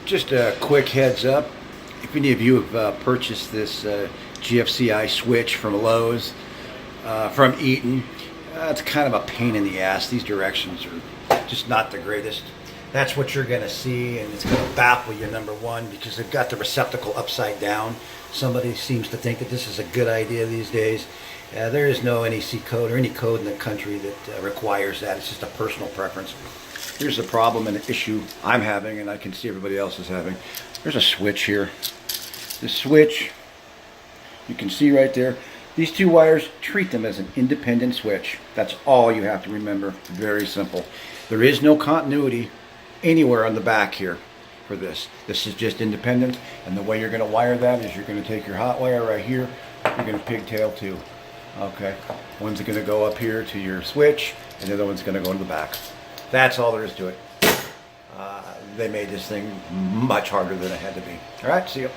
Just a quick heads up, if any of you have purchased this GFCI switch from Lowe's, from Eaton, it's kind of a pain in the ass. These directions are just not the greatest. That's what you're going to see, and it's going to baffle you, number one, because they've got the receptacle upside down. Somebody seems to think that this is a good idea these days. There is no NEC code or any code in the country that requires that. It's just a personal preference. Here's the problem and the issue I'm having, and I can see everybody else is having. There's a switch here. The switch, you can see right there, these two wires, treat them as an independent switch. That's all you have to remember. Very simple. There is no continuity anywhere on the back here for this. This is just independent, and the way you're going to wire that is you're going to take your hot wire right here, you're going to pigtail two. Okay, one's going to go up here to your switch, and the other one's going to go to the back. That's all there is to it. They made this thing much harder than it had to be. All right, see you.